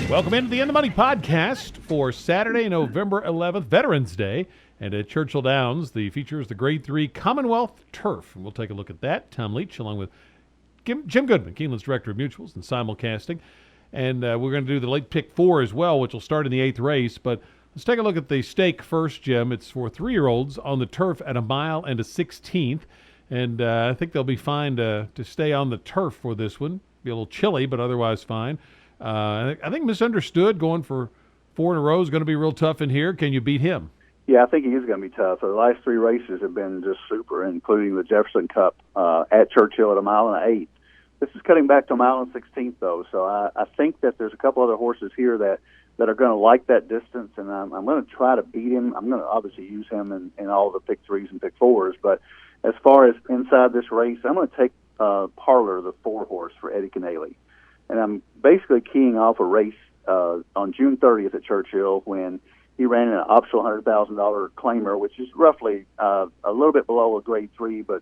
Welcome into the In the Money podcast for Saturday, November 11th, Veterans Day. And at Churchill Downs, the feature is the Grade 3 Commonwealth Turf. And we'll take a look at that. Tom Leach, along with Jim Goodman, Keeneland's Director of Mutuals and Simulcasting. And we're going to do the late pick 4 as well, which will start in the 8th race. But let's take a look at the stake first, Jim. It's for 3-year-olds on the turf at 1 mile and 1/16th. And I think they'll be fine to stay on the turf for this one. Be a little chilly, but otherwise fine. I think Misunderstood going for 4 in a row is going to be real tough in here. Can you beat him? Yeah, I think he is going to be tough. The last 3 races have been just super, including the Jefferson Cup at Churchill at 1 mile and 1/8. This is cutting back to 1 mile and 1/16th, though. So I think that there's a couple other horses here that are going to like that distance, and I'm going to try to beat him. I'm going to obviously use him in all the pick 3s and pick 4s, but as far as inside this race, I'm going to take Parlor, the 4 horse, for Eddie Canale. And I'm basically keying off a race on June 30th at Churchill when he ran an optional $100,000 claimer, which is roughly a little bit below a Grade 3, but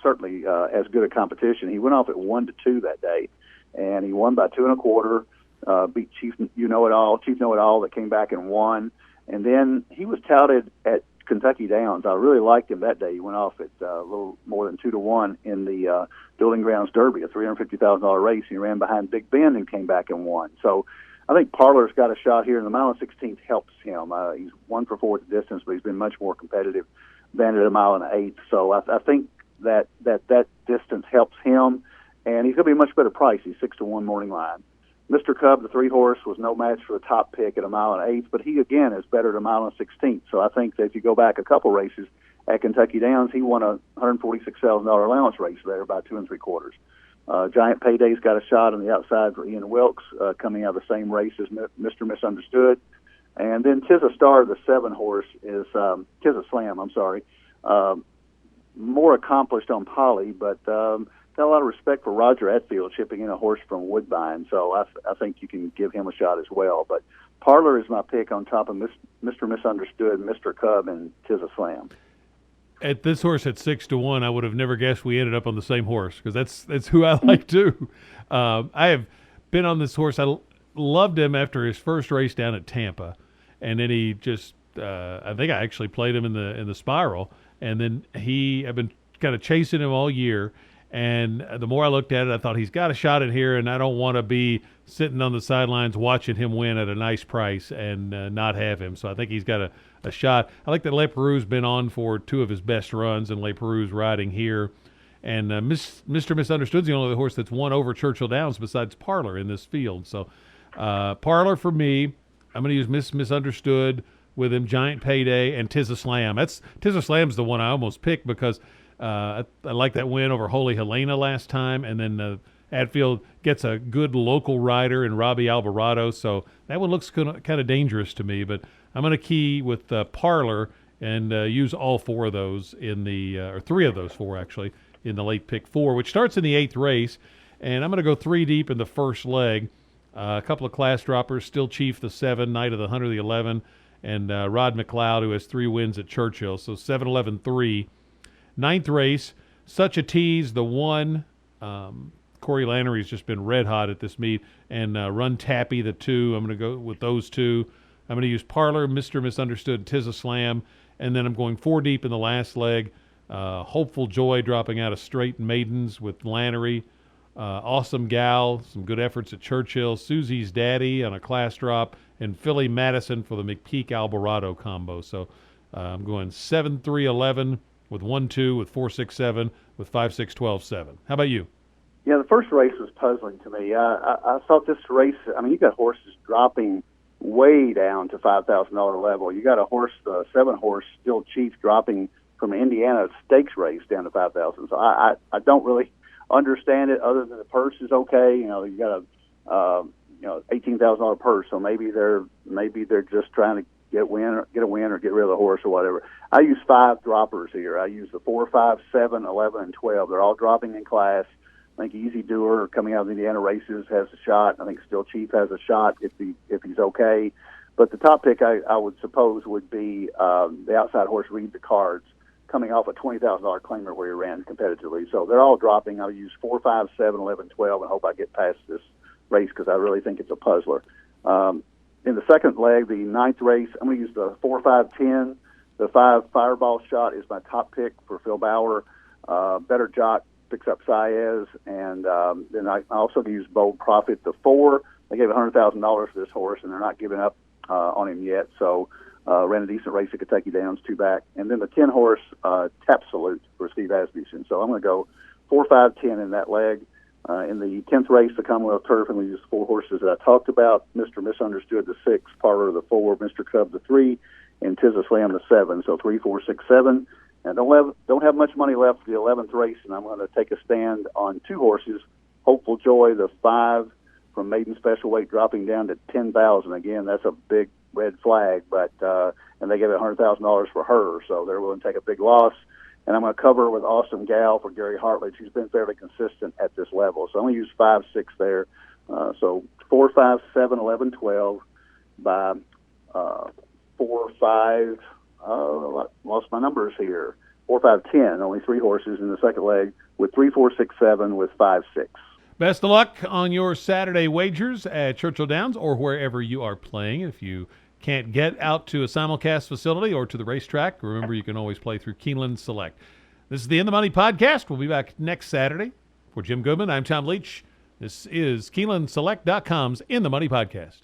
certainly as good a competition. He went off at 1-2 that day, and he won by 2 1/4. Beat Chief Know-It-All that came back and won. And then he was touted at Kentucky Downs. I really liked him that day. He went off at a little more than 2-1 in the Building Grounds Derby, a $350,000 race. He ran behind Big Ben and came back and won. So I think Parlor's got a shot here, and the mile and 16th helps him. He's 1 for 4 at the distance, but he's been much more competitive than at 1 mile and 1/8. So I think that distance helps him, and he's going to be a much better price. He's 6-1 morning line. Mr. Cub, the 3 horse, was no match for the top pick at 1 mile and 1/8, but he again is better at 1 mile and 16th. So I think that if you go back a couple races at Kentucky Downs, he won a $146,000 allowance race there by 2 3/4. Giant Payday's got a shot on the outside for Ian Wilkes, coming out of the same race as Mr. Misunderstood. And then Tis a Star, the 7 horse, is Tis a Slam, more accomplished on Polly, but got a lot of respect for Roger Atfield chipping in a horse from Woodbine, so I think you can give him a shot as well. But Parlor is my pick on top of Mr. Misunderstood, Mr. Cub, and Tis a Slam. At this horse at 6-1, I would have never guessed we ended up on the same horse, because that's who I like too. I have been on this horse. I loved him after his first race down at Tampa, and then he just I think I actually played him in the Spiral, and then I've been kind of chasing him all year. And the more I looked at it, I thought he's got a shot at here, and I don't want to be sitting on the sidelines watching him win at a nice price and not have him. So I think he's got a shot. I like that Le Peroux's been on for 2 of his best runs, and Le Peroux's riding here. And Mr. Misunderstood's the only horse that's won over Churchill Downs besides Parlor in this field. So Parlor for me. I'm going to use Misunderstood with him, Giant Payday, and Tis a Slam. Tis a Slam's the one I almost picked because I like that win over Holy Helena last time, and then Atfield gets a good local rider in Robbie Alvarado, so that one looks kind of dangerous to me. But I'm going to key with Parlor and use all 4 of those or 3 of those 4 actually in the late pick 4, which starts in the 8th race, and I'm going to go 3 deep in the first leg. A couple of class droppers, Still Chief the 7, Knight of the Hunter the 11, and Rod McLeod, who has 3 wins at Churchill, so 7-11-3. 9th race, Such a Tease, the 1. Corey Lannery's just been red hot at this meet. And Run Tappy, the 2. I'm going to go with those 2. I'm going to use Parlor, Mr. Misunderstood, Tis a Slam. And then I'm going 4 deep in the last leg. Hopeful Joy dropping out of Straight Maidens with Lannery. Awesome Gal, some good efforts at Churchill. Susie's Daddy on a class drop. And Philly Madison for the McPeak Alvarado combo. So I'm going 7-3-11. With 1-2, with 4-6-7, with 5-6-12-7. How about you? Yeah, the first race was puzzling to me. I thought this race, you got horses dropping way down to $5,000 level. You got a horse, the 7 horse, Still Chief, dropping from an Indiana stakes race down to $5,000. So I don't really understand it other than the purse is okay. You got a $18,000 purse, so maybe they're just trying to get a win or get rid of the horse or whatever. I use 5 droppers here. I use the 4, 5, 7, 11, and 12. They're all dropping in class. I think Easy Doer, coming out of the Indiana races, has a shot. I think Still Chief has a shot if he's okay. But the top pick, I would suppose, would be the outside horse, Read the Cards, coming off a $20,000 claimer where he ran competitively. So they're all dropping. I'll use 4, 5, 7, 11, 12, and hope I get past this race because I really think it's a puzzler. In the second leg, the ninth race, I'm going to use the 4, 5, 10. The 5 Fireball Shot is my top pick for Phil Bauer. Better Jock picks up Saez, and then I also use Bold Profit. The 4, they gave $100,000 for this horse, and they're not giving up on him yet. So ran a decent race at Kentucky Downs, 2 back. And then the 10 horse, Tap Salute for Steve Asmussen. So I'm going to go 4, 5, 10 in that leg. In the 10th race, the Commonwealth Turf, and we use 4 horses that I talked about. Mr. Misunderstood, the 6, Parlor, the 4, Mr. Cub, the 3, and Tis a Slam, the 7. So 3, 4, 6, 7. And don't have much money left for the 11th race, and I'm going to take a stand on 2 horses. Hopeful Joy, the 5, from maiden special weight, dropping down to 10,000. Again, that's a big red flag, but and they gave $100,000 for her, so they're willing to take a big loss. And I'm going to cover with Awesome Gal for Gary Hartledge, who's been fairly consistent at this level. So I'm going to use 5, 6 there. So 4, 5, 7, 11, 12 by 4, 5. Lost my numbers here. 4, 5, 10. Only 3 horses in the second leg with 3, 4, 6, 7 with 5, 6. Best of luck on your Saturday wagers at Churchill Downs or wherever you are playing. If you can't get out to a simulcast facility or to the racetrack, remember you can always play through Keeneland Select. This is the In the Money podcast. We'll be back next Saturday. For Jim Goodman, I'm Tom Leach. This is KeenelandSelect.com's In the Money podcast.